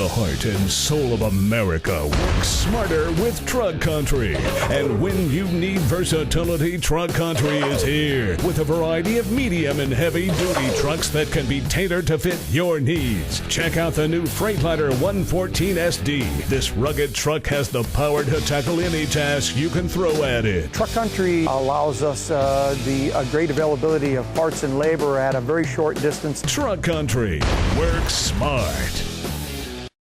the heart and soul of America. Work smarter with Truck Country. And when you need versatility, Truck Country is here with a variety of medium and heavy-duty trucks that can be tailored to fit your needs. Check out the new Freightliner 114 SD. This rugged truck has the power to tackle any task you can throw at it. Truck Country allows us a great availability of parts and labor at a very short distance. Truck Country. Work smart.